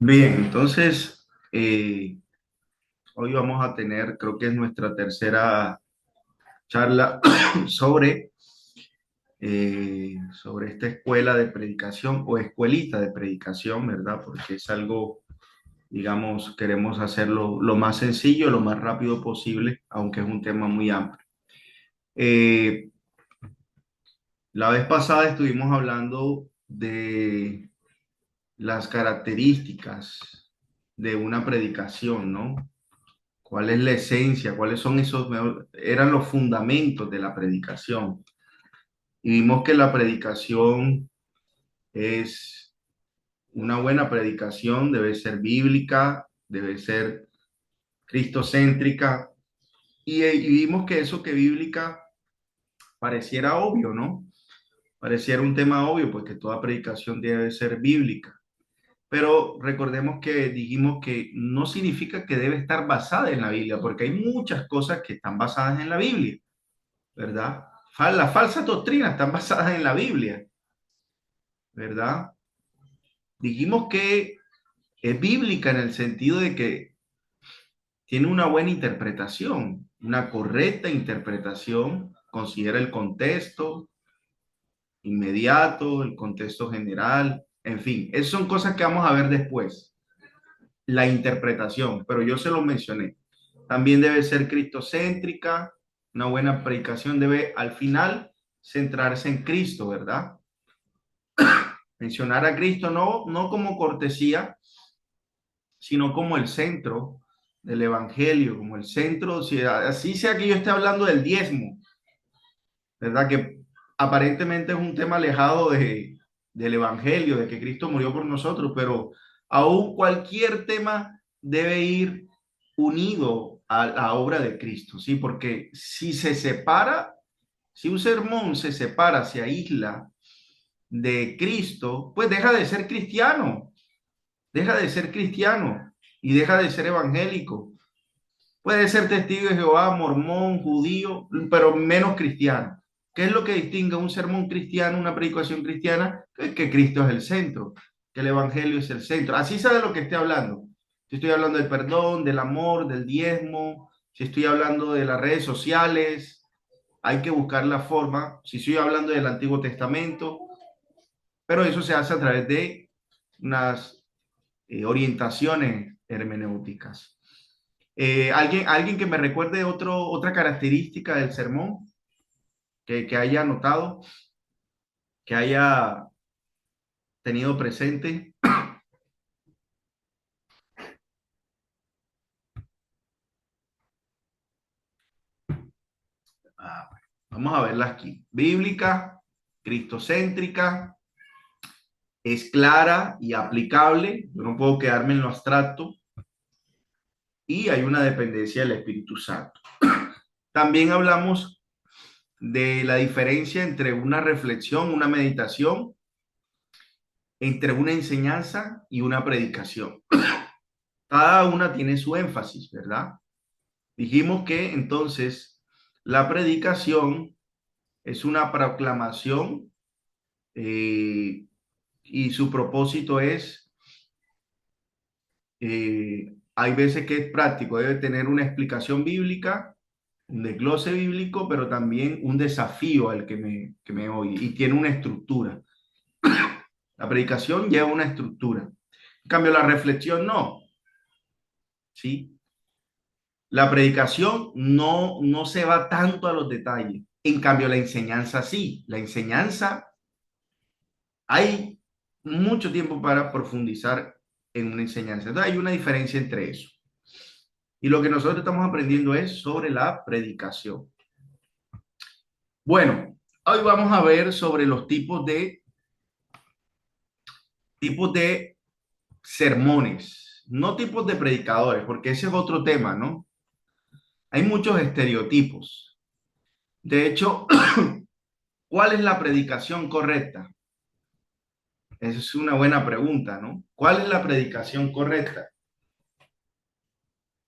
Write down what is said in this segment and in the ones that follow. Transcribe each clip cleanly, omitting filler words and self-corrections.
Bien, entonces hoy vamos a tener, creo que es nuestra tercera charla sobre esta escuela de predicación o escuelita de predicación, ¿verdad? Porque es algo, digamos, queremos hacerlo lo más sencillo, lo más rápido posible, aunque es un tema muy amplio. Eh, la vez pasada estuvimos hablando de las características de una predicación, ¿no? ¿Cuál es la esencia? ¿Cuáles son eran los fundamentos de la predicación? Y vimos que la predicación es una buena predicación, debe ser bíblica, debe ser cristocéntrica. Y vimos que eso que bíblica pareciera obvio, ¿no? Pareciera un tema obvio, pues que toda predicación debe ser bíblica. Pero recordemos que dijimos que no significa que debe estar basada en la Biblia, porque hay muchas cosas que están basadas en la Biblia. ¿Verdad? Las falsas doctrinas están basadas en la Biblia, ¿verdad? Dijimos que es bíblica en el sentido de que tiene una buena interpretación, una correcta interpretación, considera el contexto inmediato, el contexto general, en fin, esas son cosas que vamos a ver después, la interpretación, pero yo se lo mencioné. También debe ser cristocéntrica, una buena predicación debe al final centrarse en Cristo, ¿verdad? Mencionar a Cristo no como cortesía, sino como el centro del evangelio, como el centro, si así sea que yo esté hablando del diezmo, ¿verdad? Que aparentemente es un tema alejado del evangelio, de que Cristo murió por nosotros, pero aún cualquier tema debe ir unido a la obra de Cristo, ¿sí? Porque si se separa, si un sermón se separa, se aísla de Cristo, pues deja de ser cristiano y deja de ser evangélico. Puede ser testigo de Jehová, mormón, judío, pero menos cristiano. ¿Qué es lo que distingue un sermón cristiano, una predicación cristiana? Que Cristo es el centro, que el evangelio es el centro. Así sabe lo que estoy hablando. Si estoy hablando del perdón, del amor, del diezmo, si estoy hablando de las redes sociales, hay que buscar la forma. Si estoy hablando del Antiguo Testamento, pero eso se hace a través de unas orientaciones hermenéuticas. ¿Alguien que me recuerde otra característica del sermón que haya notado, que haya tenido presente? Vamos a verla aquí. Bíblica, cristocéntrica, es clara y aplicable. Yo no puedo quedarme en lo abstracto. Y hay una dependencia del Espíritu Santo. También hablamos de la diferencia entre una reflexión, una meditación, entre una enseñanza y una predicación. Cada una tiene su énfasis, ¿verdad? Dijimos que entonces la predicación es una proclamación eh, y su propósito es, hay veces que es práctico, debe tener una explicación bíblica, un desglose bíblico, pero también un desafío al que me oye y tiene una estructura. La predicación lleva una estructura. En cambio, la reflexión no, ¿sí? La predicación no se va tanto a los detalles. En cambio, la enseñanza sí. La enseñanza hay mucho tiempo para profundizar en una enseñanza. Entonces hay una diferencia entre eso. Y lo que nosotros estamos aprendiendo es sobre la predicación. Bueno, hoy vamos a ver sobre los tipos de sermones, no tipos de predicadores, porque ese es otro tema, ¿no? Hay muchos estereotipos. De hecho, ¿cuál es la predicación correcta? Esa es una buena pregunta, ¿no? ¿Cuál es la predicación correcta?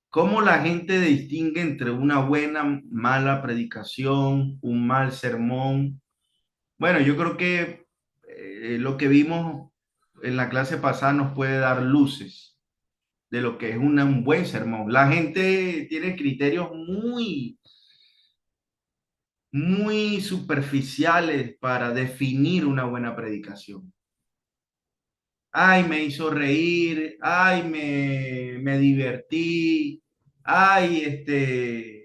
¿Cómo la gente distingue entre una buena, mala predicación, un mal sermón? Bueno, yo creo que lo que vimos en la clase pasada nos puede dar luces de lo que es un buen sermón. La gente tiene criterios muy superficiales para definir una buena predicación. Ay, me hizo reír, ay, me divertí, ay,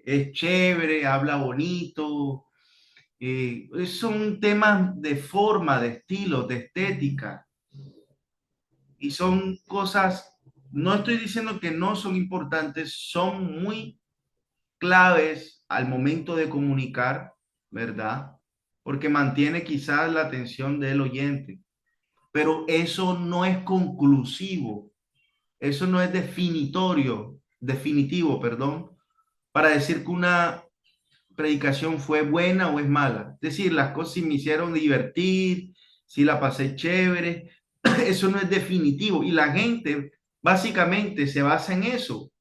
es chévere, habla bonito. Son temas de forma, de estilo, de estética, y son cosas, no estoy diciendo que no son importantes, son muy claves al momento de comunicar, ¿verdad? Porque mantiene quizás la atención del oyente, pero eso no es conclusivo, eso no es definitivo, perdón, para decir que una predicación fue buena o es mala. Es decir, las cosas si me hicieron divertir, si la pasé chévere, eso no es definitivo. Y la gente básicamente se basa en eso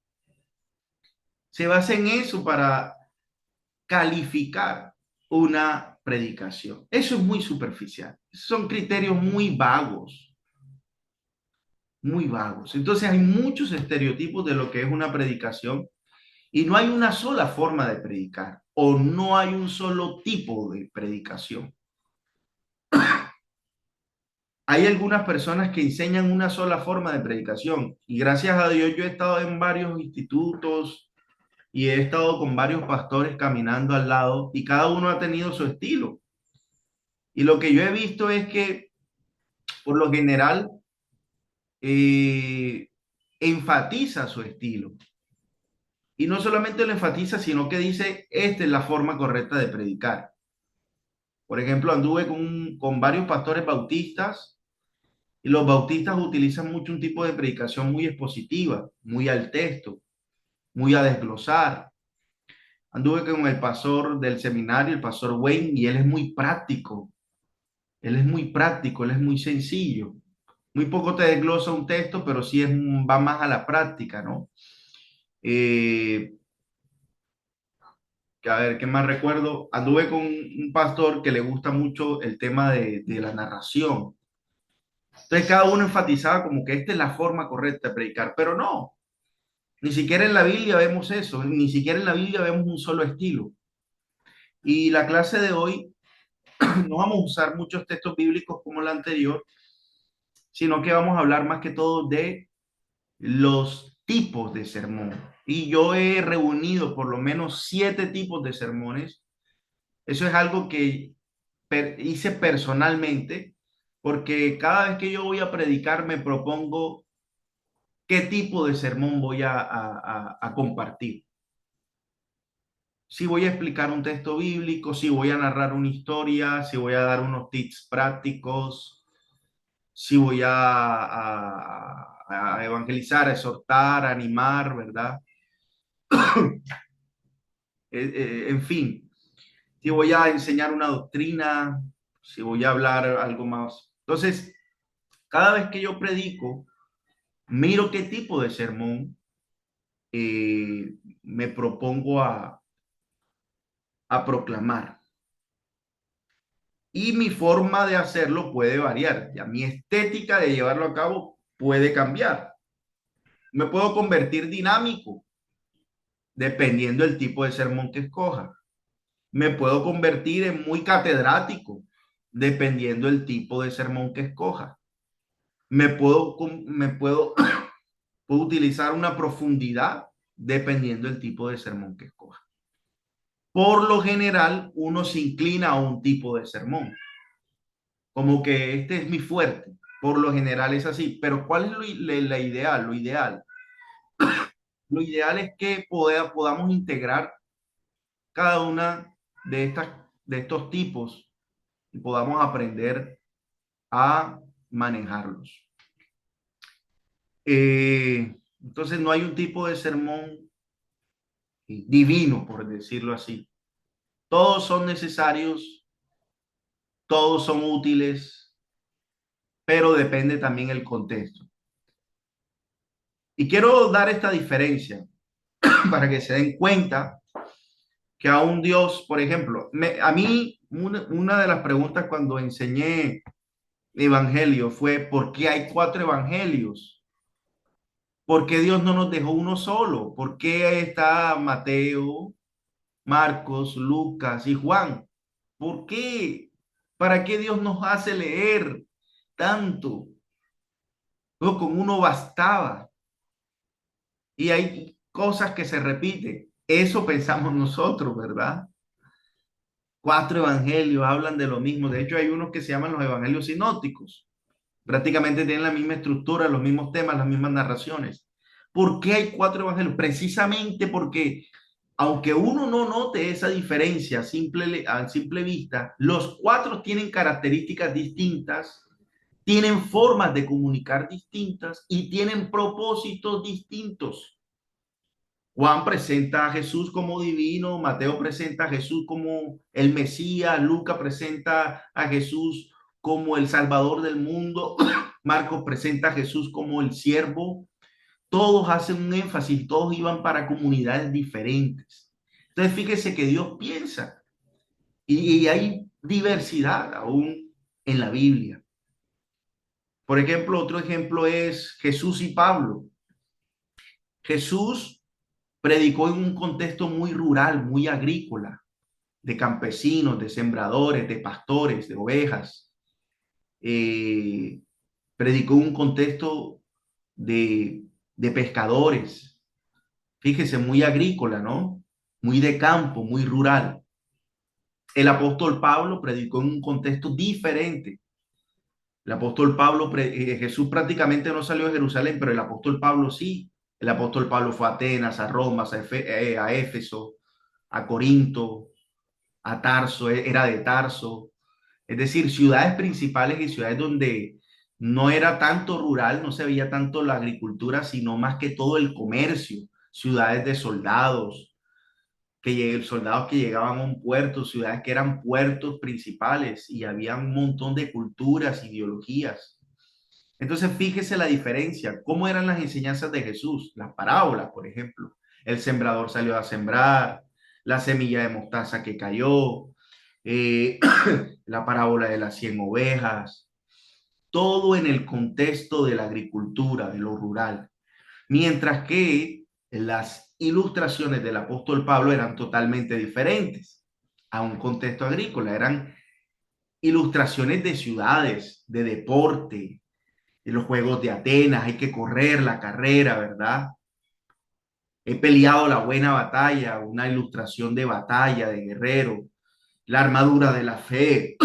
para calificar una predicación. Eso es muy superficial. Son criterios muy vagos, muy vagos. Entonces hay muchos estereotipos de lo que es una predicación y no hay una sola forma de predicar o no hay un solo tipo de predicación. Hay algunas personas que enseñan una sola forma de predicación y gracias a Dios yo he estado en varios institutos y he estado con varios pastores caminando al lado y cada uno ha tenido su estilo. Y lo que yo he visto es que por lo general eh, enfatiza su estilo. Y no solamente lo enfatiza, sino que dice, esta es la forma correcta de predicar. Por ejemplo, anduve con varios pastores bautistas y los bautistas utilizan mucho un tipo de predicación muy expositiva, muy al texto, muy a desglosar. Anduve con el pastor del seminario, el pastor Wayne, y él es muy práctico. Él es muy práctico, él es muy sencillo. Muy poco te desglosa un texto, pero sí va más a la práctica, ¿no? Eh, a ver, ¿qué más recuerdo? Anduve con un pastor que le gusta mucho el tema de la narración. Entonces cada uno enfatizaba como que esta es la forma correcta de predicar, pero no, ni siquiera en la Biblia vemos eso, ni siquiera en la Biblia vemos un solo estilo. Y la clase de hoy no vamos a usar muchos textos bíblicos como la anterior, sino que vamos a hablar más que todo de los tipos de sermón. Y yo he reunido por lo menos 7 tipos de sermones. Eso es algo que hice personalmente, porque cada vez que yo voy a predicar me propongo qué tipo de sermón voy a compartir. Si voy a explicar un texto bíblico, si voy a narrar una historia, si voy a dar unos tips prácticos, si voy a evangelizar, a exhortar, a animar, ¿verdad? En fin, si voy a enseñar una doctrina, si voy a hablar algo más. Entonces, cada vez que yo predico, miro qué tipo de sermón me propongo a proclamar. Y mi forma de hacerlo puede variar. Ya mi estética de llevarlo a cabo puede cambiar. Me puedo convertir dinámico dependiendo del tipo de sermón que escoja. Me puedo convertir en muy catedrático dependiendo del tipo de sermón que escoja. Puedo utilizar una profundidad dependiendo del tipo de sermón que escoja. Por lo general, uno se inclina a un tipo de sermón, como que este es mi fuerte. Por lo general es así, pero ¿cuál es la ideal? Lo ideal es que podamos integrar cada una de estos tipos y podamos aprender a manejarlos. Entonces no hay un tipo de sermón divino, por decirlo así. Todos son necesarios, todos son útiles, pero depende también el contexto. Y quiero dar esta diferencia para que se den cuenta que a un Dios, por ejemplo, a mí una de las preguntas cuando enseñé evangelio fue ¿por qué hay cuatro evangelios? ¿Por qué Dios no nos dejó uno solo? ¿Por qué está Mateo, Marcos, Lucas y Juan? ¿Por qué? ¿Para qué Dios nos hace leer tanto? No, con uno bastaba. Y hay cosas que se repiten. Eso pensamos nosotros, ¿verdad? Cuatro evangelios hablan de lo mismo. De hecho, hay unos que se llaman los evangelios sinópticos. Prácticamente tienen la misma estructura, los mismos temas, las mismas narraciones. ¿Por qué hay cuatro evangelios? Precisamente porque, aunque uno no note esa diferencia a simple vista, los cuatro tienen características distintas, tienen formas de comunicar distintas y tienen propósitos distintos. Juan presenta a Jesús como divino, Mateo presenta a Jesús como el Mesías, Lucas presenta a Jesús como el Salvador del mundo, Marcos presenta a Jesús como el siervo. Todos hacen un énfasis, todos iban para comunidades diferentes. Entonces fíjese que Dios piensa y hay diversidad aún en la Biblia. Por ejemplo, otro ejemplo es Jesús y Pablo. Jesús predicó en un contexto muy rural, muy agrícola, de campesinos, de sembradores, de pastores, de ovejas. Eh, predicó en un contexto de pescadores. Fíjese, muy agrícola, ¿no? Muy de campo, muy rural. El apóstol Pablo predicó en un contexto diferente. El apóstol Pablo, Jesús prácticamente no salió de Jerusalén, pero el apóstol Pablo sí. El apóstol Pablo fue a Atenas, a Roma, a Éfeso, a Corinto, a Tarso, era de Tarso. Es decir, ciudades principales y ciudades donde no era tanto rural, no se veía tanto la agricultura, sino más que todo el comercio. Ciudades de soldados, soldados que llegaban a un puerto, ciudades que eran puertos principales y había un montón de culturas, ideologías. Entonces, fíjese la diferencia. ¿Cómo eran las enseñanzas de Jesús? Las parábolas, por ejemplo. El sembrador salió a sembrar, la semilla de mostaza que cayó, eh, la parábola de las 100 ovejas, todo en el contexto de la agricultura, de lo rural. Mientras que las ilustraciones del apóstol Pablo eran totalmente diferentes a un contexto agrícola, eran ilustraciones de ciudades, de deporte, de los Juegos de Atenas, hay que correr la carrera, ¿verdad? He peleado la buena batalla, una ilustración de batalla, de guerrero, la armadura de la fe.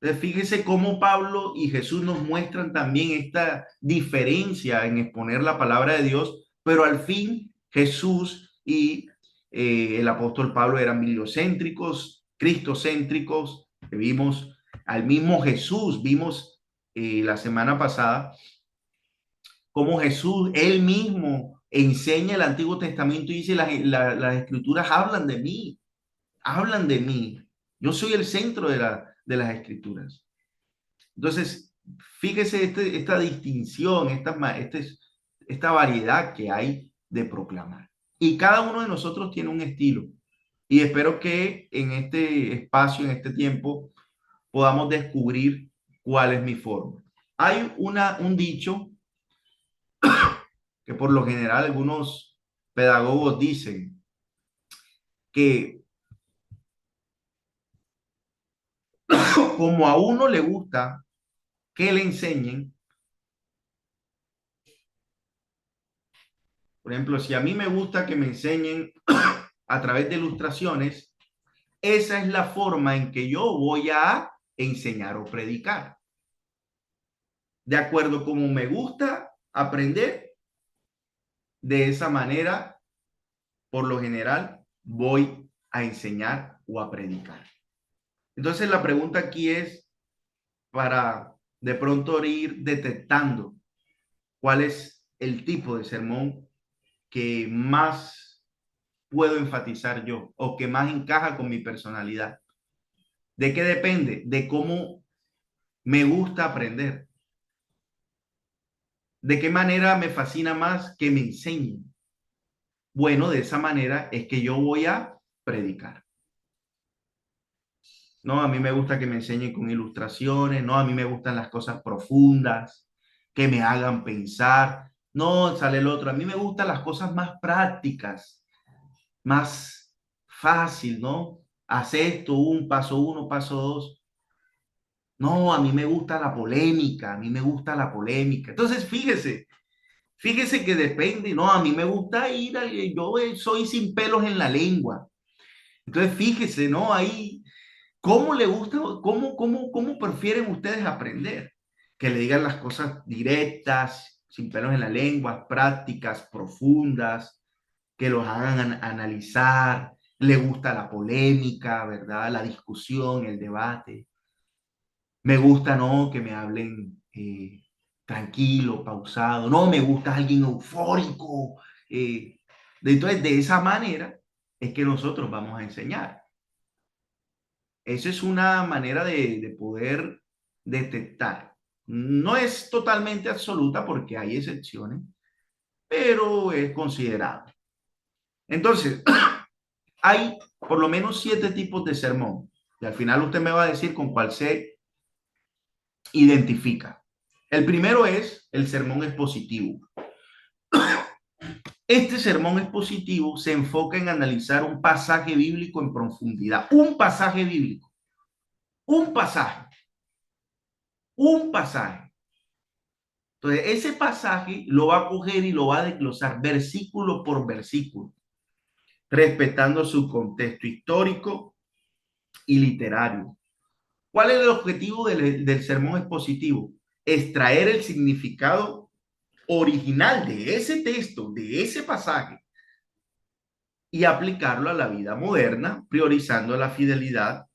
Entonces, fíjese cómo Pablo y Jesús nos muestran también esta diferencia en exponer la palabra de Dios, pero al fin Jesús y el apóstol Pablo eran bibliocéntricos, cristocéntricos, que vimos al mismo Jesús, vimos la semana pasada cómo Jesús, él mismo, enseña el Antiguo Testamento y dice, las escrituras hablan de mí. Yo soy el centro de las escrituras. Entonces, fíjese esta distinción, esta variedad que hay de proclamar. Y cada uno de nosotros tiene un estilo. Y espero que en este espacio, en este tiempo, podamos descubrir cuál es mi forma. Hay un dicho que por lo general algunos pedagogos dicen que como a uno le gusta que le enseñen, por ejemplo, si a mí me gusta que me enseñen a través de ilustraciones, esa es la forma en que yo voy a enseñar o predicar. De acuerdo como me gusta aprender, de esa manera, por lo general, voy a enseñar o a predicar. Entonces la pregunta aquí es para de pronto ir detectando cuál es el tipo de sermón que más puedo enfatizar yo o que más encaja con mi personalidad. ¿De qué depende? De cómo me gusta aprender. ¿De qué manera me fascina más que me enseñen? Bueno, de esa manera es que yo voy a predicar. No, a mí me gusta que me enseñen con ilustraciones. No, a mí me gustan las cosas profundas, que me hagan pensar. No, sale el otro. A mí me gustan las cosas más prácticas, más fácil, ¿no? Haz esto, un paso uno, paso dos. No, a mí me gusta la polémica, a mí me gusta la polémica. Entonces, fíjese que depende, no, a mí me gusta yo soy sin pelos en la lengua. Entonces, fíjese, ¿no? Ahí, ¿cómo le gusta, cómo prefieren ustedes aprender? Que le digan las cosas directas, sin pelos en la lengua, prácticas, profundas, que los hagan analizar, le gusta la polémica, ¿verdad? La discusión, el debate. Me gusta, ¿no? Que me hablen tranquilo, pausado. No, me gusta alguien eufórico. Entonces, de esa manera es que nosotros vamos a enseñar. Esa es una manera de poder detectar. No es totalmente absoluta porque hay excepciones, pero es considerable. Entonces, hay por lo menos 7 tipos de sermón. Y al final usted me va a decir con cuál se identifica. El primero es el sermón expositivo. Este sermón expositivo se enfoca en analizar un pasaje bíblico en profundidad. Un pasaje bíblico. Un pasaje. Un pasaje. Entonces, ese pasaje lo va a coger y lo va a desglosar versículo por versículo, respetando su contexto histórico y literario. ¿Cuál es el objetivo del sermón expositivo? Extraer el significado original de ese texto, de ese pasaje, y aplicarlo a la vida moderna, priorizando la fidelidad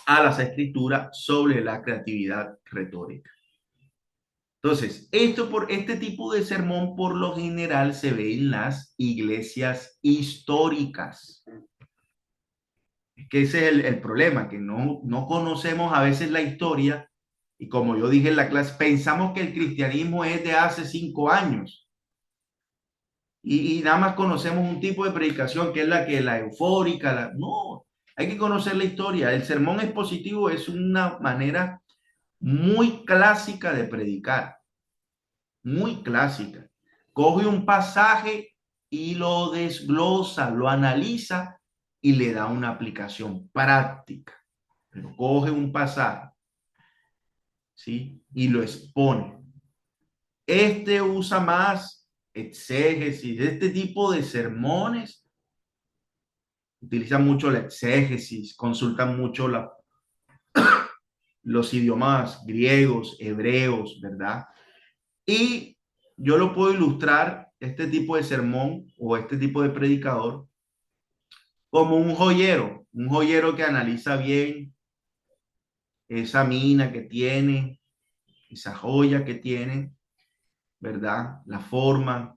a las escrituras sobre la creatividad retórica. Entonces, por este tipo de sermón por lo general se ve en las iglesias históricas. Es que ese es el problema, que no conocemos a veces la historia y como yo dije en la clase, pensamos que el cristianismo es de hace 5 años y nada más conocemos un tipo de predicación que es la eufórica. No, hay que conocer la historia. El sermón expositivo es una manera muy clásica de predicar, muy clásica. Coge un pasaje y lo desglosa, lo analiza y le da una aplicación práctica. Pero coge un pasaje, ¿sí? Y lo expone. Este usa más exégesis, este tipo de sermones utilizan mucho la exégesis, consultan mucho los idiomas griegos, hebreos, ¿verdad? Y yo lo puedo ilustrar, este tipo de sermón o este tipo de predicador, como un joyero que analiza bien esa mina que tiene, esa joya que tiene, ¿verdad? La forma.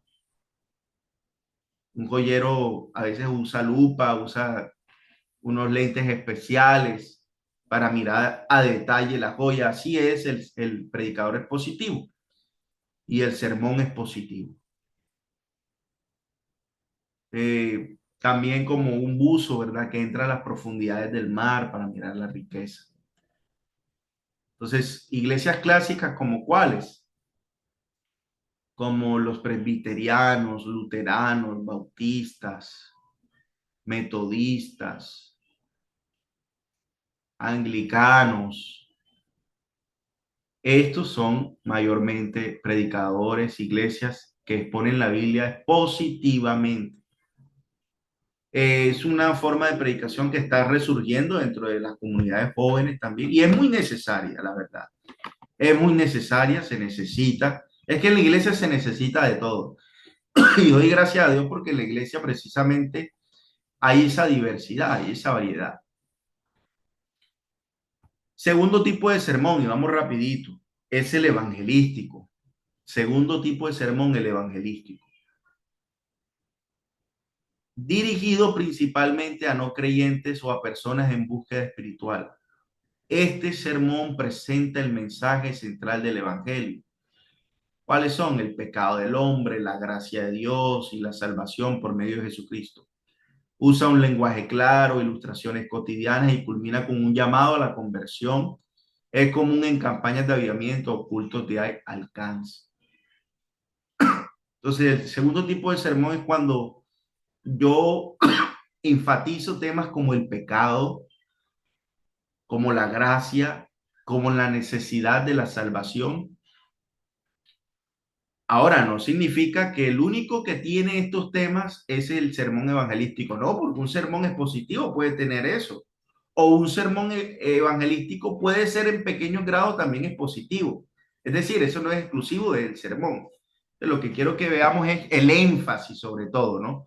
Un joyero a veces usa lupa, usa unos lentes especiales para mirar a detalle la joya. Así es el predicador expositivo y el sermón expositivo. También como un buzo, ¿verdad? Que entra a las profundidades del mar para mirar la riqueza. Entonces, iglesias clásicas como cuáles, como los presbiterianos, luteranos, bautistas, metodistas, anglicanos. Estos son mayormente predicadores, iglesias que exponen la Biblia positivamente. Es una forma de predicación que está resurgiendo dentro de las comunidades jóvenes también y es muy necesaria, la verdad. Es muy necesaria, se necesita. Es que en la iglesia se necesita de todo. Y doy gracias a Dios porque en la iglesia precisamente hay esa diversidad, hay esa variedad. Segundo tipo de sermón, y vamos rapidito, es el evangelístico. Segundo tipo de sermón, el evangelístico. Dirigido principalmente a no creyentes o a personas en búsqueda espiritual. Este sermón presenta el mensaje central del evangelio. ¿Cuáles son? El pecado del hombre, la gracia de Dios y la salvación por medio de Jesucristo. Usa un lenguaje claro, ilustraciones cotidianas y culmina con un llamado a la conversión. Es común en campañas de avivamiento o cultos de alcance. Entonces, el segundo tipo de sermón es cuando yo enfatizo temas como el pecado, como la gracia, como la necesidad de la salvación. Ahora, no significa que el único que tiene estos temas es el sermón evangelístico, no, porque un sermón expositivo puede tener eso, o un sermón evangelístico puede ser en pequeños grados también expositivo. Es decir, eso no es exclusivo del sermón. Lo que quiero que veamos es el énfasis sobre todo, ¿no?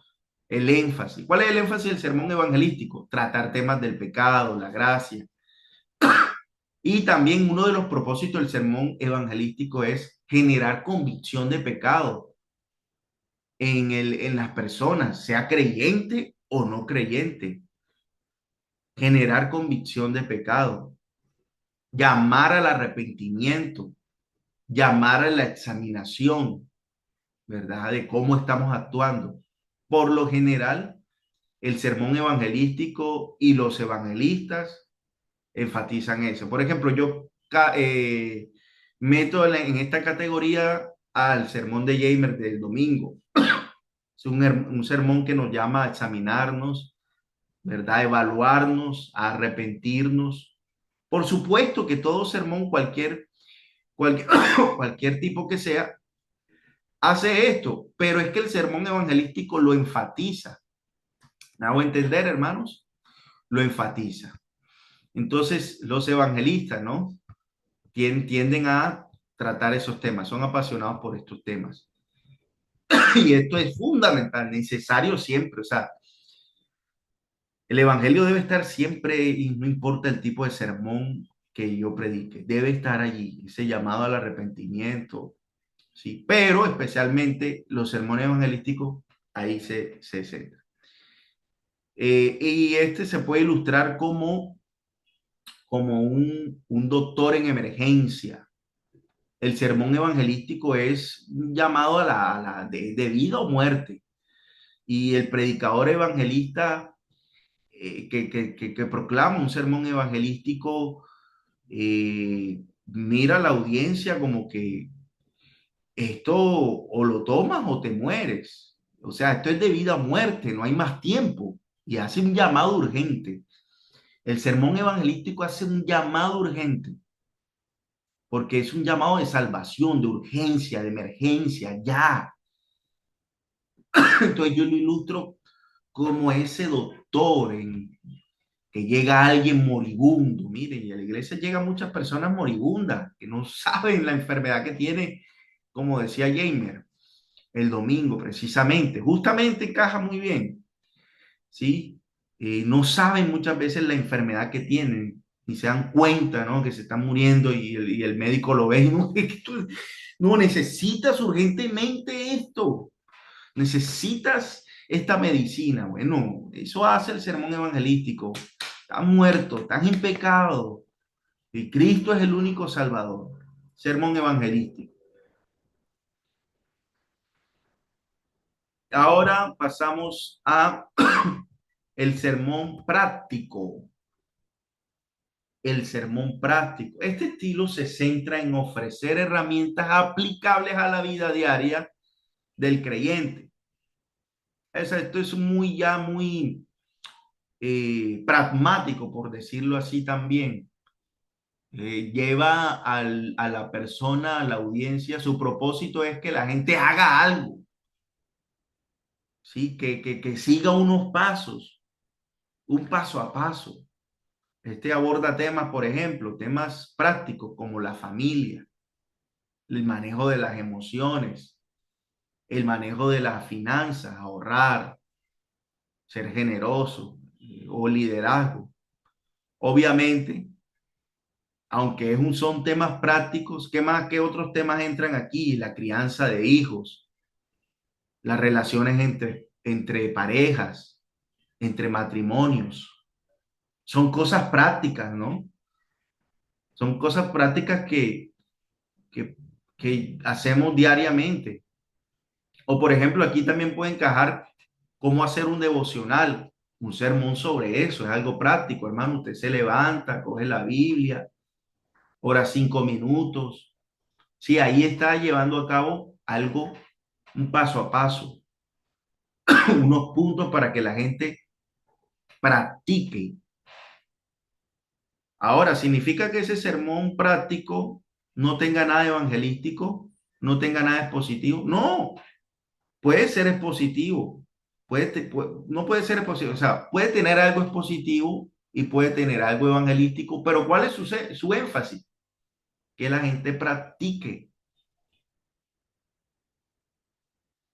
El énfasis. ¿Cuál es el énfasis del sermón evangelístico? Tratar temas del pecado, la gracia. Y también uno de los propósitos del sermón evangelístico es generar convicción de pecado en las personas, sea creyente o no creyente. Generar convicción de pecado, llamar al arrepentimiento, llamar a la examinación, ¿verdad? De cómo estamos actuando. Por lo general, el sermón evangelístico y los evangelistas enfatizan eso. Por ejemplo, yo meto en esta categoría al sermón de Jamer del domingo. Es un sermón que nos llama a examinarnos, ¿verdad? A evaluarnos, a arrepentirnos. Por supuesto que todo sermón, cualquier, cualquier tipo que sea, hace esto, pero es que el sermón evangelístico lo enfatiza. ¿Me hago entender, hermanos? Lo enfatiza. Entonces, los evangelistas, ¿no? Tienden a tratar esos temas, son apasionados por estos temas. Y esto es fundamental, necesario siempre. O sea, el evangelio debe estar siempre, y no importa el tipo de sermón que yo predique, debe estar allí, ese llamado al arrepentimiento, ¿sí? Pero especialmente los sermones evangelísticos, ahí se centra. Y este se puede ilustrar como un doctor en emergencia. El sermón evangelístico es un llamado de vida o muerte. Y el predicador evangelista que proclama un sermón evangelístico mira a la audiencia como que esto o lo tomas o te mueres. O sea, esto es de vida o muerte, no hay más tiempo. Y hace un llamado urgente. El sermón evangelístico hace un llamado urgente porque es un llamado de salvación, de urgencia, de emergencia, ya. Entonces yo lo ilustro como ese doctor que llega alguien moribundo. Miren, y a la iglesia llegan muchas personas moribundas que no saben la enfermedad que tiene, como decía Jamer, el domingo precisamente. Justamente encaja muy bien, ¿sí? No saben muchas veces la enfermedad que tienen y se dan cuenta, ¿no? Que se están muriendo y el médico lo ve y no, no necesitas urgentemente esto. Necesitas esta medicina. Bueno, eso hace el sermón evangelístico. Estás muerto, estás en pecado y Cristo es el único salvador. Sermón evangelístico. Ahora pasamos a el sermón práctico. El sermón práctico. Este estilo se centra en ofrecer herramientas aplicables a la vida diaria del creyente. Esto es muy pragmático, por decirlo así también. Lleva a la persona, a la audiencia, su propósito es que la gente haga algo, ¿sí? Que siga unos pasos, un paso a paso. Este aborda temas, por ejemplo, temas prácticos como la familia, el manejo de las emociones, el manejo de las finanzas, ahorrar, ser generoso o liderazgo. Obviamente, aunque son temas prácticos, ¿qué otros temas entran aquí? La crianza de hijos, las relaciones entre parejas, entre matrimonios. Son cosas prácticas, ¿no? Son cosas prácticas que, que hacemos diariamente. O por ejemplo, aquí también puede encajar cómo hacer un devocional. un sermón sobre eso, es algo práctico, hermano. Usted se levanta, coge la Biblia, ora 5 minutos. Sí, ahí está llevando a cabo algo, un paso a paso, unos puntos para que la gente practique. Ahora, ¿significa que ese sermón práctico no tenga nada evangelístico, no tenga nada expositivo? No, puede ser expositivo, no puede ser expositivo, o sea, puede tener algo expositivo y puede tener algo evangelístico, pero ¿cuál es su énfasis? Que la gente practique,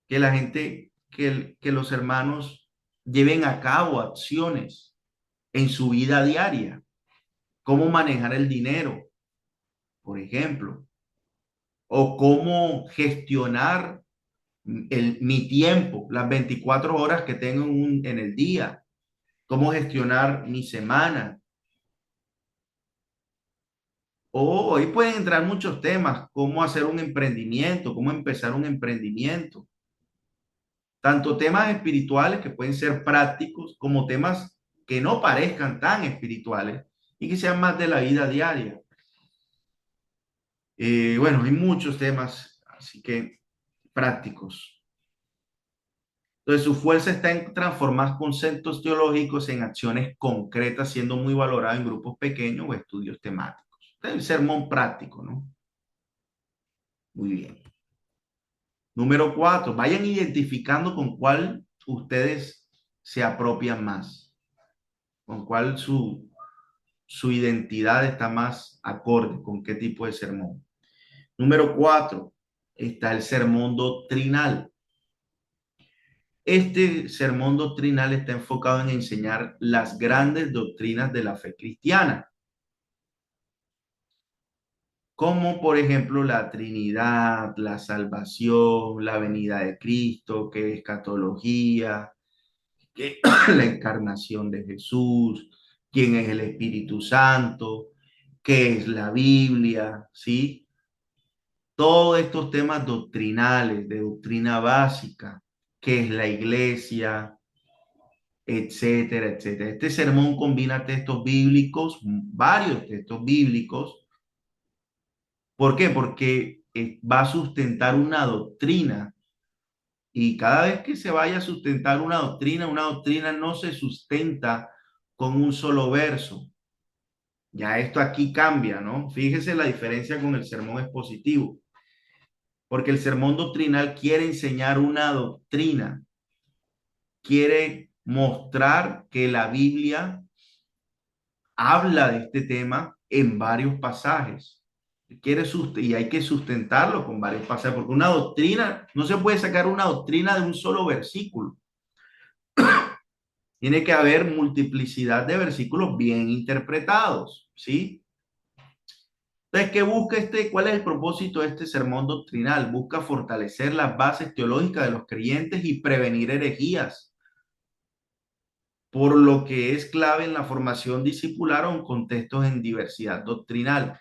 que la gente, que los hermanos lleven a cabo acciones en su vida diaria, cómo manejar el dinero, por ejemplo, o cómo gestionar mi tiempo, las 24 horas que tengo en el día, cómo gestionar mi semana. O ahí pueden entrar muchos temas, cómo hacer un emprendimiento, cómo empezar un emprendimiento. Tanto temas espirituales que pueden ser prácticos como temas que no parezcan tan espirituales y que sean más de la vida diaria. Bueno, hay muchos temas, así que prácticos. Entonces, su fuerza está en transformar conceptos teológicos en acciones concretas, siendo muy valorado en grupos pequeños o estudios temáticos. El sermón práctico, ¿no? Muy bien. Número 4, vayan identificando con cuál ustedes se apropian más, con cuál su identidad está más acorde, con qué tipo de sermón. Número 4, está el sermón doctrinal. Este sermón doctrinal está enfocado en enseñar las grandes doctrinas de la fe cristiana, como por ejemplo la Trinidad, la salvación, la venida de Cristo, que es escatología, que la encarnación de Jesús, quién es el Espíritu Santo, qué es la Biblia, ¿sí? Todos estos temas doctrinales, de doctrina básica, qué es la iglesia, etcétera, etcétera. Este sermón combina textos bíblicos, varios textos bíblicos. ¿Por qué? Porque va a sustentar una doctrina y cada vez que se vaya a sustentar una doctrina no se sustenta con un solo verso. Ya esto aquí cambia, ¿no? Fíjese la diferencia con el sermón expositivo, porque el sermón doctrinal quiere enseñar una doctrina, quiere mostrar que la Biblia habla de este tema en varios pasajes. Y hay que sustentarlo con varios pasajes, porque una doctrina, no se puede sacar una doctrina de un solo versículo. Tiene que haber multiplicidad de versículos bien interpretados, ¿sí? Entonces, ¿qué busca cuál es el propósito de este sermón doctrinal? Busca fortalecer las bases teológicas de los creyentes y prevenir herejías, por lo que es clave en la formación discipular o en contextos en diversidad doctrinal,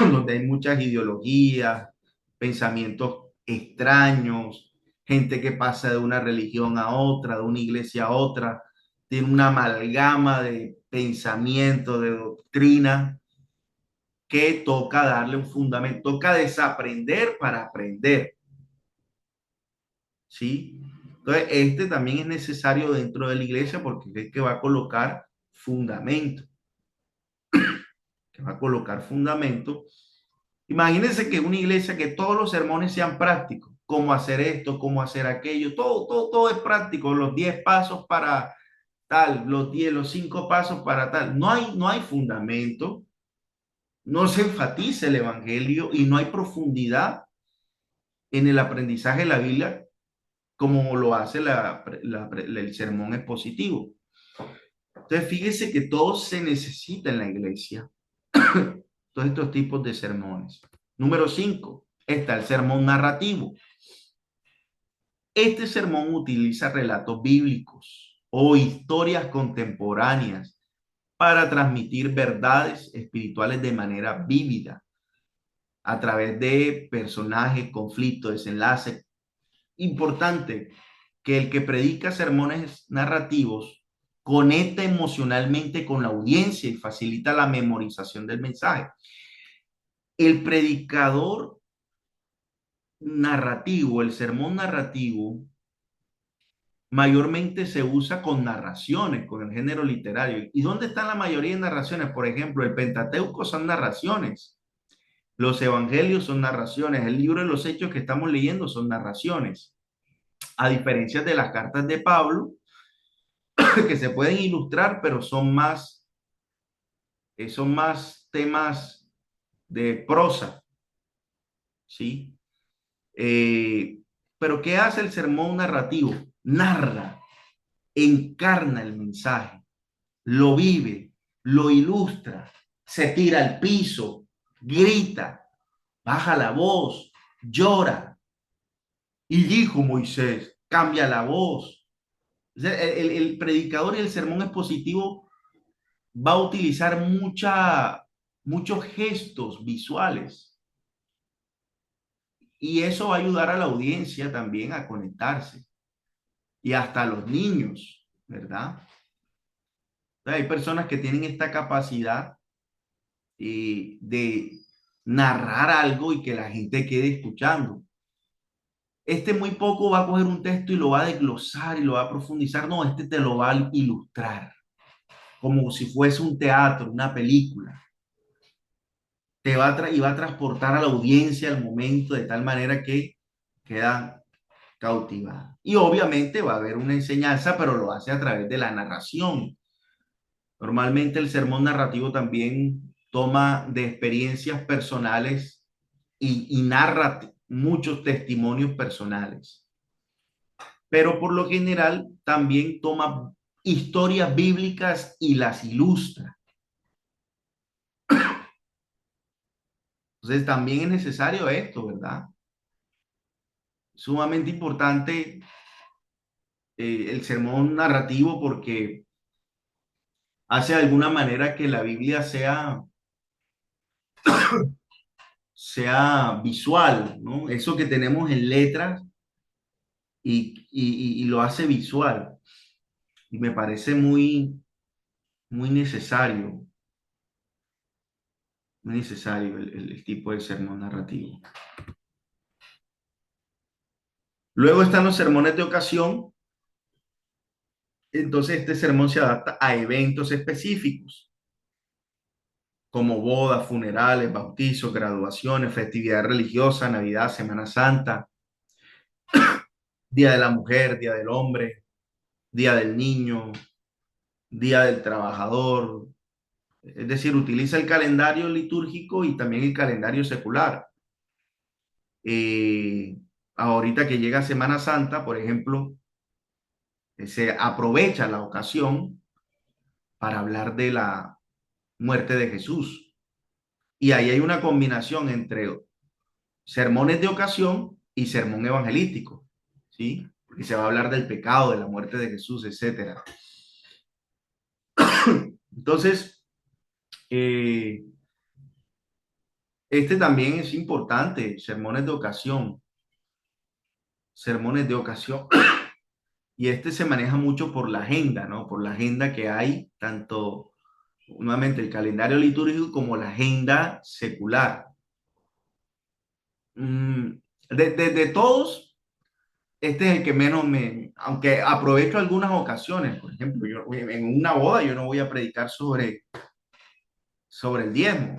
donde hay muchas ideologías, pensamientos extraños, gente que pasa de una religión a otra, de una iglesia a otra, tiene una amalgama de pensamiento, de doctrina, que toca darle un fundamento, toca desaprender para aprender, ¿sí? Entonces, este también es necesario dentro de la iglesia porque es que va a colocar fundamento, que va a colocar fundamento. Imagínense que una iglesia que todos los sermones sean prácticos, cómo hacer esto, cómo hacer aquello, todo es práctico, los 10 pasos para tal, los 5 pasos para tal. No hay fundamento, no se enfatiza el evangelio y no hay profundidad en el aprendizaje de la Biblia como lo hace el sermón expositivo. Entonces, fíjese que todo se necesita en la iglesia, todos estos tipos de sermones. Número 5, está el sermón narrativo. Este sermón utiliza relatos bíblicos o historias contemporáneas para transmitir verdades espirituales de manera vívida a través de personajes, conflictos, desenlaces. Importante que el que predica sermones narrativos conecta emocionalmente con la audiencia y facilita la memorización del mensaje. El predicador narrativo, el sermón narrativo, mayormente se usa con narraciones, con el género literario. ¿Y dónde están la mayoría de narraciones? Por ejemplo, el Pentateuco son narraciones, los evangelios son narraciones, el libro de los Hechos que estamos leyendo son narraciones, a diferencia de las cartas de Pablo, que se pueden ilustrar, pero son más temas de prosa, ¿sí? Eh, pero ¿qué hace el sermón narrativo? Narra, encarna el mensaje, lo vive, lo ilustra, se tira al piso, grita, baja la voz, llora. Y dijo Moisés, cambia la voz. O sea, el predicador y el sermón expositivo va a utilizar muchos gestos visuales y eso va a ayudar a la audiencia también a conectarse y hasta a los niños, ¿verdad? O sea, hay personas que tienen esta capacidad de narrar algo y que la gente quede escuchando. Este muy poco va a coger un texto y lo va a desglosar y lo va a profundizar. No, este te lo va a ilustrar como si fuese un teatro, una película. Y va a transportar a la audiencia al momento de tal manera que queda cautivada. Y obviamente va a haber una enseñanza, pero lo hace a través de la narración. Normalmente el sermón narrativo también toma de experiencias personales y narra muchos testimonios personales. Pero por lo general también toma historias bíblicas y las ilustra. Entonces también es necesario esto, ¿verdad? Sumamente importante el sermón narrativo porque hace de alguna manera que la Biblia sea visual, ¿no? Eso que tenemos en letras y lo hace visual. Y me parece muy necesario el tipo de sermón narrativo. Luego están los sermones de ocasión. Entonces este sermón se adapta a eventos específicos, como bodas, funerales, bautizos, graduaciones, festividad religiosa, Navidad, Semana Santa, Día de la Mujer, Día del Hombre, Día del Niño, Día del Trabajador. Es decir, utiliza el calendario litúrgico y también el calendario secular. Eh, Ahorita que llega Semana Santa, por ejemplo, se aprovecha la ocasión para hablar de la muerte de Jesús. Y ahí hay una combinación entre sermones de ocasión y sermón evangelístico, ¿sí? Porque se va a hablar del pecado, de la muerte de Jesús, etcétera. Entonces, eh, este también es importante, sermones de ocasión. Y este se maneja mucho por la agenda, ¿no? Por la agenda que hay, tanto nuevamente el calendario litúrgico como la agenda secular. De todos, este es el que menos aunque aprovecho algunas ocasiones, por ejemplo, yo en una boda yo no voy a predicar sobre el diezmo,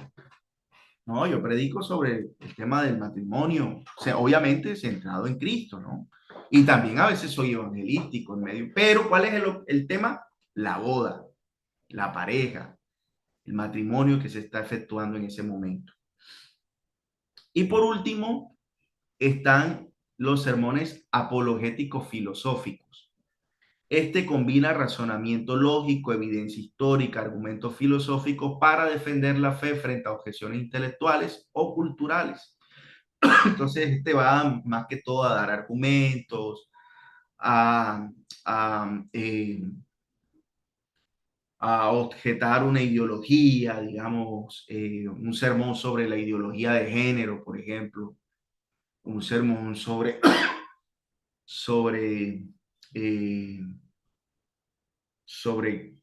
no, yo predico sobre el tema del matrimonio, o sea, obviamente centrado en Cristo, ¿no? Y también a veces soy evangelístico en medio, pero ¿cuál es el tema? La boda, la pareja, el matrimonio que se está efectuando en ese momento. Y por último, están los sermones apologéticos filosóficos. Este combina razonamiento lógico, evidencia histórica, argumentos filosóficos para defender la fe frente a objeciones intelectuales o culturales. Entonces, este va más que todo a dar argumentos, a, a, eh, a objetar una ideología, digamos, un sermón sobre la ideología de género, por ejemplo, un sermón sobre eh, sobre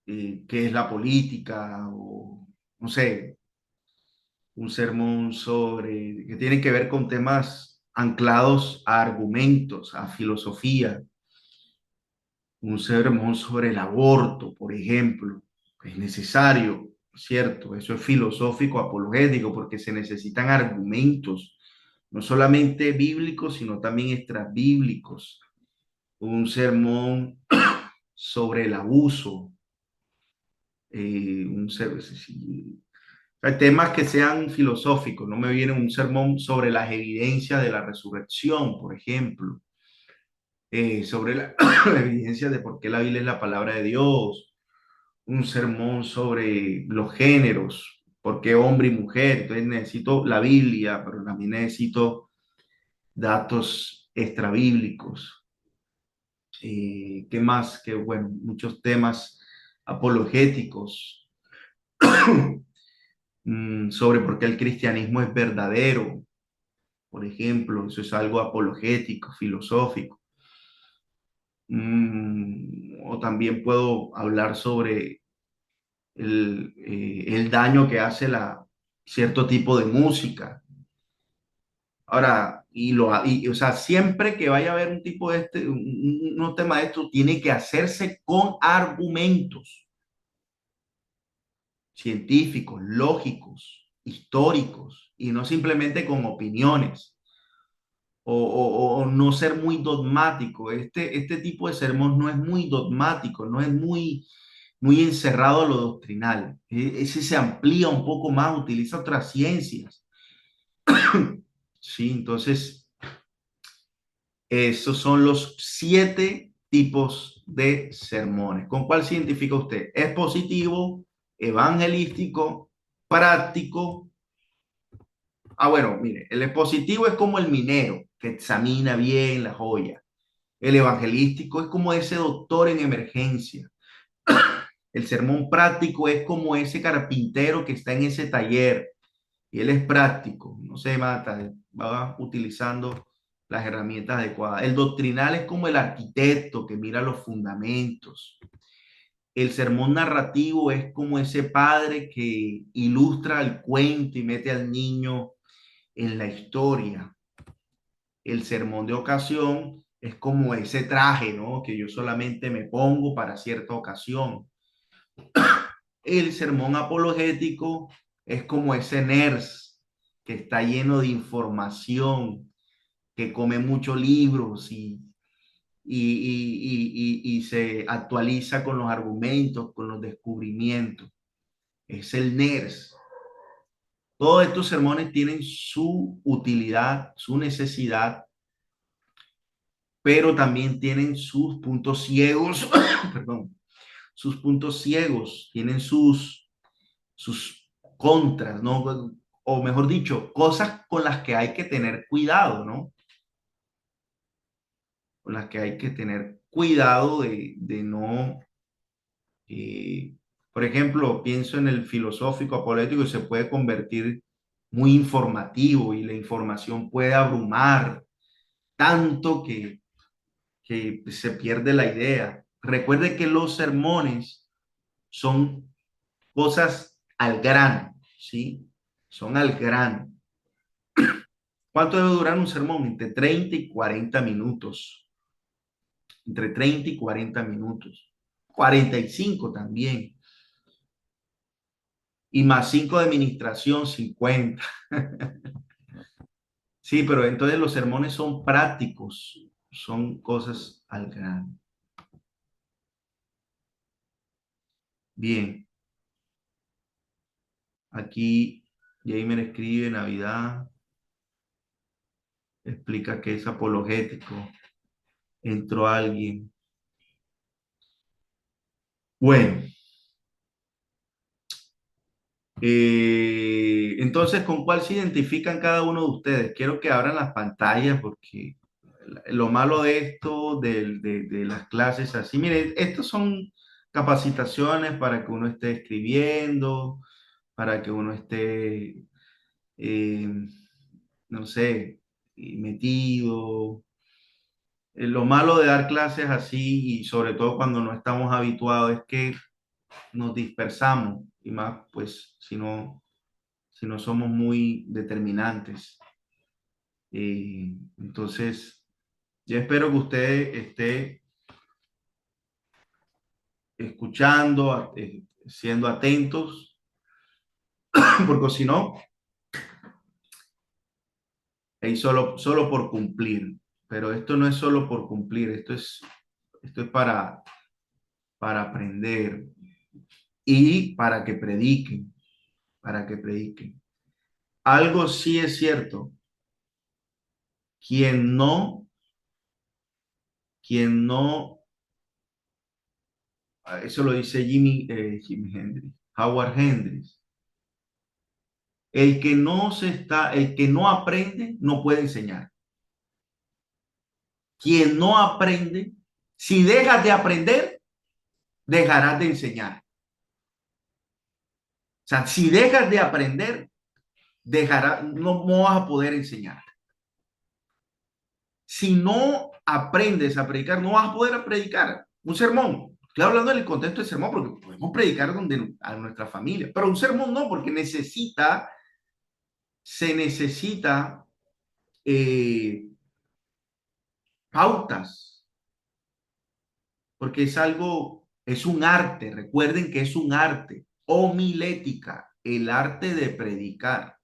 qué es la política o, no sé, un sermón sobre, que tiene que ver con temas anclados a argumentos, a filosofía, un sermón sobre el aborto, por ejemplo, es necesario, ¿cierto? Eso es filosófico, apologético, porque se necesitan argumentos, no solamente bíblicos, sino también extrabíblicos. Un sermón sobre el abuso, sí, hay temas que sean filosóficos, no me viene un sermón sobre las evidencias de la resurrección, por ejemplo, sobre la evidencia de por qué la Biblia es la palabra de Dios, un sermón sobre los géneros, por qué hombre y mujer. Entonces necesito la Biblia, pero también necesito datos extrabíblicos. ¿Qué más? Que bueno, muchos temas apologéticos sobre por qué el cristianismo es verdadero, por ejemplo, eso es algo apologético, filosófico. O también puedo hablar sobre el daño que hace cierto tipo de música. Ahora, o sea, siempre que vaya a haber un tipo de un tema de esto, tiene que hacerse con argumentos científicos, lógicos, históricos, y no simplemente con opiniones. O no ser muy dogmático. Este tipo de sermón no es muy dogmático, no es muy encerrado a lo doctrinal. Ese se amplía un poco más, utiliza otras ciencias. Sí, entonces, esos son los 7 tipos de sermones. ¿Con cuál se identifica usted? Expositivo, evangelístico, práctico. Bueno, mire, el expositivo es como el minero que examina bien la joya. El evangelístico es como ese doctor en emergencia. El sermón práctico es como ese carpintero que está en ese taller y él es práctico, no se mata, va utilizando las herramientas adecuadas. El doctrinal es como el arquitecto que mira los fundamentos. El sermón narrativo es como ese padre que ilustra el cuento y mete al niño en la historia. El sermón de ocasión es como ese traje, ¿no? Que yo solamente me pongo para cierta ocasión. El sermón apologético es como ese nerd que está lleno de información, que come muchos libros y se actualiza con los argumentos, con los descubrimientos. Es el nerd. Todos estos sermones tienen su utilidad, su necesidad, pero también tienen sus puntos ciegos, perdón, sus puntos ciegos, tienen sus contras, ¿no? O mejor dicho, cosas con las que hay que tener cuidado, ¿no? Con las que hay que tener cuidado de no, eh, por ejemplo, pienso en el filosófico apolítico y se puede convertir muy informativo y la información puede abrumar tanto que se pierde la idea. Recuerde que los sermones son cosas al grano, ¿sí? Son al grano. ¿Cuánto debe durar un sermón? Entre 30 y 40 minutos. Entre 30 y 40 minutos. 45 también. Y más 5 de administración, 50. Sí, pero entonces los sermones son prácticos. Son cosas al grano. Bien. Aquí Jamer escribe Navidad. Explica que es apologético. Entró alguien. Bueno, entonces, ¿con cuál se identifican cada uno de ustedes? Quiero que abran las pantallas porque lo malo de esto, de las clases así, mire, estos son capacitaciones para que uno esté escribiendo, para que uno esté, eh, no sé, metido. Lo malo de dar clases así y sobre todo cuando no estamos habituados es que nos dispersamos y más pues si no somos muy determinantes. Entonces, yo espero que usted esté escuchando, siendo atentos, porque si no, es solo por cumplir. Pero esto no es solo por cumplir, esto es para aprender y para que prediquen. Algo sí es cierto, quien no, quien no, eso lo dice Jimi Hendrix, Howard Hendrix, el que no aprende no puede enseñar. Quien no aprende, si dejas de aprender, dejarás de enseñar. O sea, si dejas de aprender, no vas a poder enseñar. Si no aprendes a predicar, no vas a poder predicar un sermón. Estoy hablando en el contexto del sermón porque podemos predicar a nuestra familia, pero un sermón no, porque se necesita eh, pautas, porque es un arte. Recuerden que es un arte, homilética, el arte de predicar.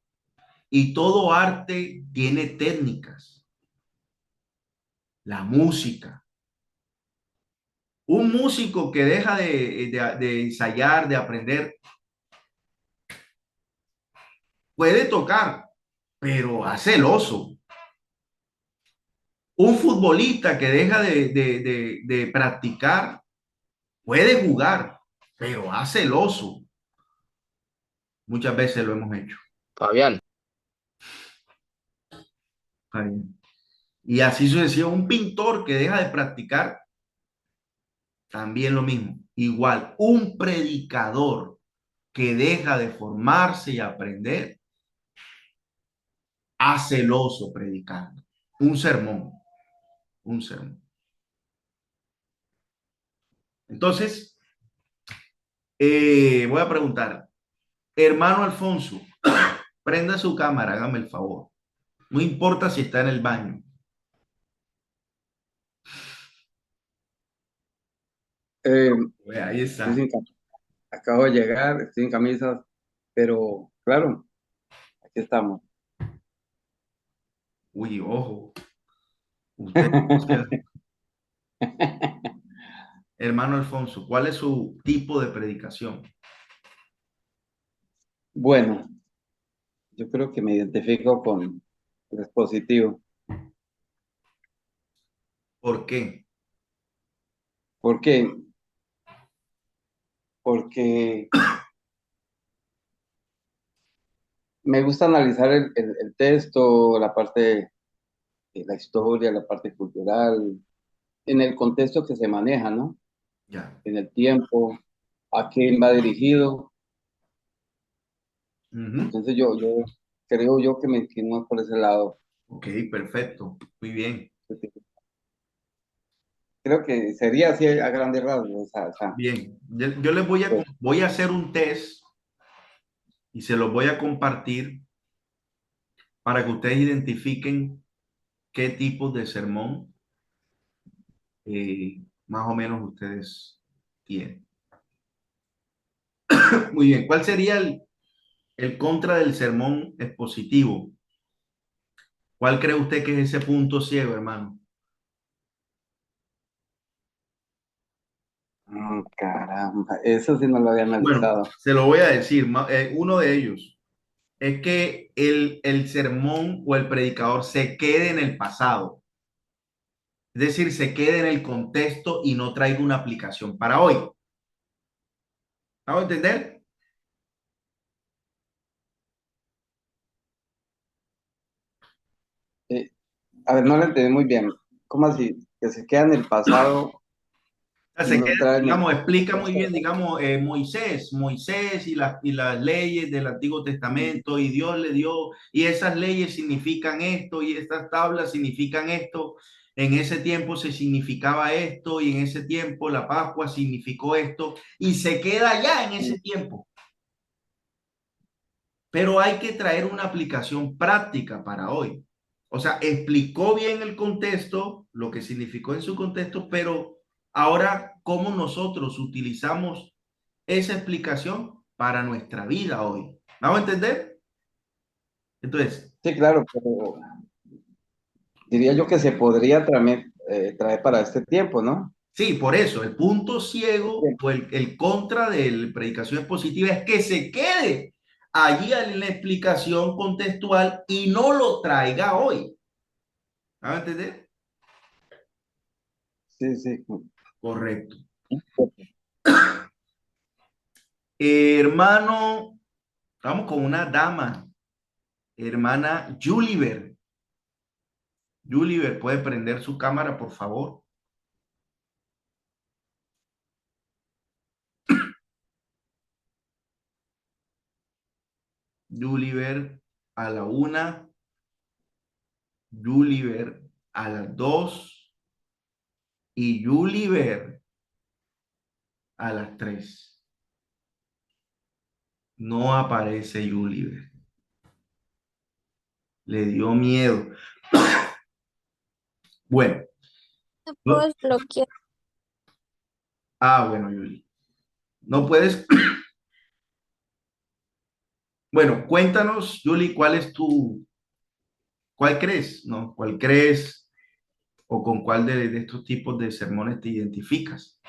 Y todo arte tiene técnicas. La música. Un músico que deja de ensayar, de aprender, puede tocar, pero hace el oso. Un futbolista que deja de practicar, puede jugar, pero hace el oso. Muchas veces lo hemos hecho. Fabián, Y así sucesivamente, un pintor que deja de practicar, también lo mismo. Igual, un predicador que deja de formarse y aprender, hace el oso predicando. Un sermón, un sermón. Entonces, voy a preguntar, hermano Alfonso, prenda su cámara, hágame el favor. No importa si está en el baño. eh, Pues ahí estoy está. acabo de llegar, estoy en camisas, pero claro, aquí estamos. Uy, ojo. Usted, o sea, hermano Alfonso, ¿cuál es su tipo de predicación? Bueno, yo creo que me identifico con el expositivo. ¿Por qué? ¿Por qué? Porque me gusta analizar el texto, la parte de la historia, la parte cultural, en el contexto que se maneja, ¿no? Ya. En el tiempo, a quién va dirigido. Ujú. Entonces yo creo yo que me inclino por ese lado. Ok, perfecto. Muy bien. Creo que sería así a grandes rasgos. O sea, Bien. Yo les voy a hacer un test y se los voy a compartir para que ustedes identifiquen qué tipos de sermón más o menos ustedes tienen. Muy bien. ¿Cuál sería el contra del sermón expositivo? ¿Cuál cree usted que es ese punto ciego, hermano? caramba, eso sí no lo había Bueno, analizado. se lo voy a decir. Uno de ellos es que el sermón o el predicador se quede en el pasado. Es decir, se quede en el contexto y no traiga una aplicación para hoy. ¿Vamos a entender? Eh, a ver, no lo entendí muy bien. ¿Cómo así? Que se queda en el pasado. sea, y se no queda, entrar en el digamos, explica muy bien, contexto. digamos, Moisés y las leyes del Antiguo Testamento, y Dios le dio, y esas leyes significan esto, y estas tablas significan esto, en ese tiempo se significaba esto, y en ese tiempo la Pascua significó esto, y se queda ya en ese tiempo. Pero hay que traer una aplicación práctica para hoy. O sea, explicó bien el contexto, lo que significó en su contexto, pero ahora, ¿cómo nosotros utilizamos esa explicación para nuestra vida hoy? ¿Vamos a entender? Entonces, Sí, claro, pero diría yo que se podría traer para este tiempo, ¿no? sí, por eso, el punto Este ciego tiempo. o el contra de la predicación expositiva es que se quede allí en la explicación contextual y no lo traiga hoy. ¿Vamos a entender? Sí, sí. Correcto. Hermano, vamos con una dama, hermana Juliver. Juliver, ¿puede prender su cámara, por favor? Juliver a la una, Juliver a las dos y Juliver a las tres. No aparece Juliver. Le dio miedo. Bueno, No puedo no- desbloquear. bueno, Juli. No puedes. Bueno, cuéntanos, Juli, cuál crees, ¿no? ¿Cuál crees o con cuál de estos tipos de sermones te identificas?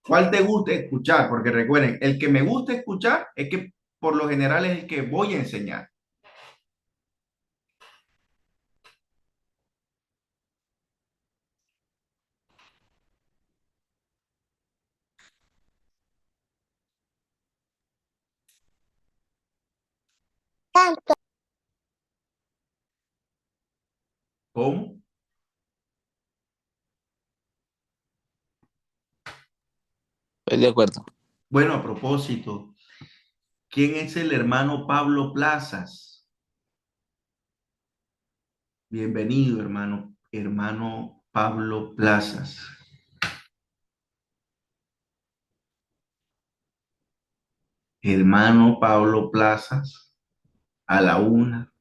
¿Cuál te gusta escuchar? Porque recuerden, el que me gusta escuchar es que por lo general es el que voy a enseñar. Tanto. ¿Cómo? Estoy de acuerdo. Bueno, a propósito, ¿quién es el hermano Pablo Plazas? Bienvenido, hermano, hermano Pablo Plazas. Hermano Pablo Plazas, a la una,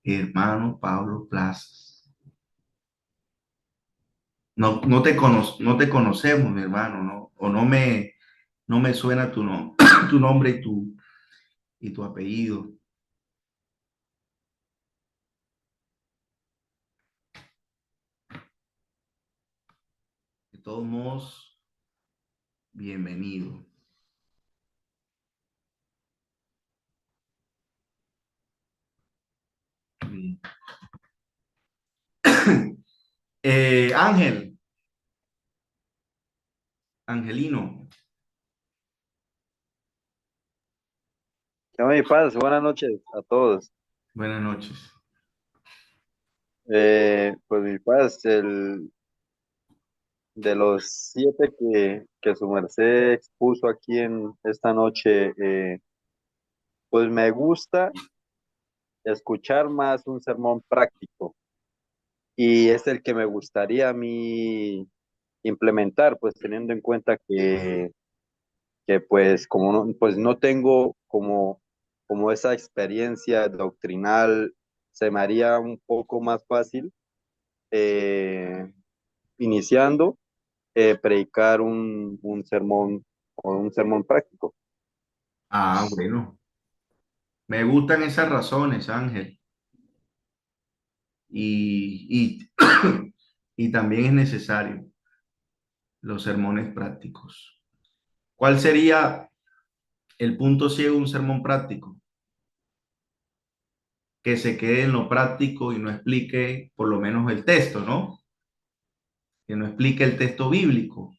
hermano Pablo Plazas. No, no te conocemos, mi hermano, ¿no? O no me suena tu, tu nombre y tu apellido. De todos modos, bienvenido. Bien. Ángel, Angelino, ¿Qué onda, mi paz? Buenas noches a todos. buenas noches. Pues mi paz, de los 7 que su merced expuso aquí en esta noche, pues me gusta escuchar más un sermón práctico y es el que me gustaría a mí implementar, pues teniendo en cuenta que pues como no, pues no tengo como esa experiencia doctrinal, se me haría un poco más fácil eh, iniciando, predicar un sermón o un sermón práctico. Bueno, me gustan esas razones, Ángel. Y, y también es necesario los sermones prácticos. ¿Cuál sería el punto ciego de un sermón práctico? Que se quede en lo práctico y no explique por lo menos el texto, ¿no? Que no explique el texto bíblico.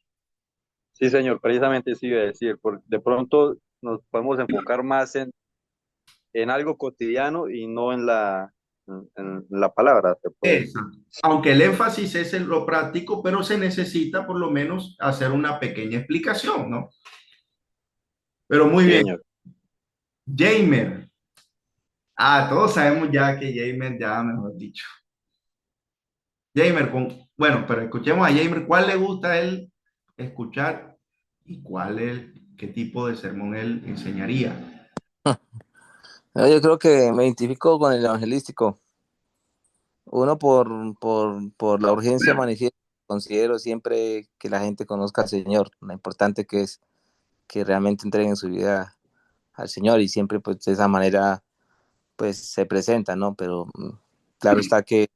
Sí, señor, precisamente eso iba a decir, porque de pronto nos podemos enfocar más en algo cotidiano y no en en la palabra, se puede decir. Exacto. Aunque el énfasis es en lo práctico, pero se necesita por lo menos hacer una pequeña explicación, ¿no? Pero muy Sí, bien. señor. Jamer. Ah, todos sabemos ya que Jamer, ya mejor dicho. Jamer, bueno, pero escuchemos a Jamer. ¿Cuál le gusta a él escuchar y qué tipo de sermón él enseñaría? No, yo creo que me identifico con el evangelístico. Uno por la urgencia manifiesta, considero siempre que la gente conozca al Señor, lo importante que es que realmente entreguen su vida al Señor y siempre pues de esa manera pues se presenta, ¿no? Pero claro está que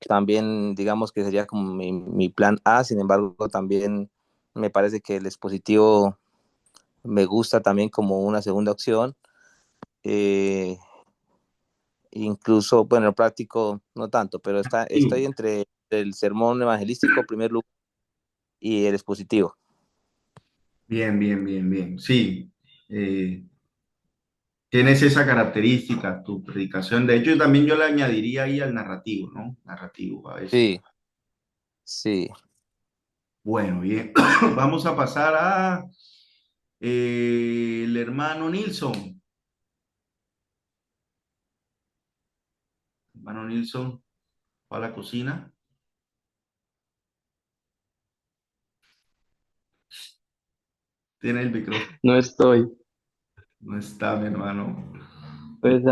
también digamos que sería como mi plan A, sin embargo también me parece que el expositivo me gusta también como una segunda opción. Eh, Incluso, bueno, el práctico no tanto, pero estoy entre el sermón evangelístico, primer lugar, y el expositivo. Bien, bien, bien, bien. Sí, tienes esa característica, tu predicación. De hecho, también yo le añadiría ahí al narrativo, ¿no? Narrativo a veces. Sí, sí. Bueno, bien. Vamos a pasar a el hermano Nilsson. Hermano Nilsson, va a la cocina. Tiene el micrófono. No estoy. No está, mi hermano. Pues,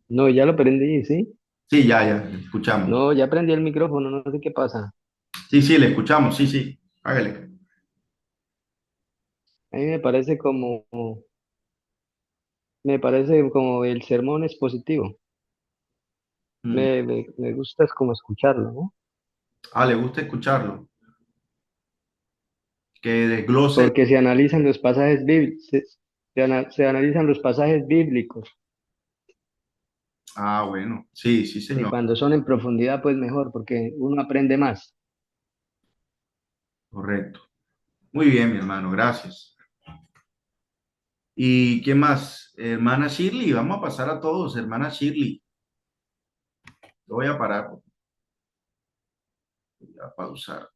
no, ya lo prendí, ¿sí? Sí, ya, le escuchamos. No, ya prendí el micrófono, no sé qué pasa. Sí, sí, le escuchamos. Sí, sí. Hágale. A mí me parece como el sermón expositivo. Mm. Me gusta es como escucharlo, ¿no? Ah, le gusta escucharlo. Que desglose. Porque se analizan los pasajes bíblicos, se analizan los pasajes bíblicos Ah, bueno. Sí, sí, y señor. cuando son en profundidad, pues mejor, porque uno aprende más. Correcto. Muy bien, mi hermano. Gracias. ¿Y quién más? Hermana Shirley. Vamos a pasar a todos. Hermana Shirley. Lo voy a parar. Voy a pausar.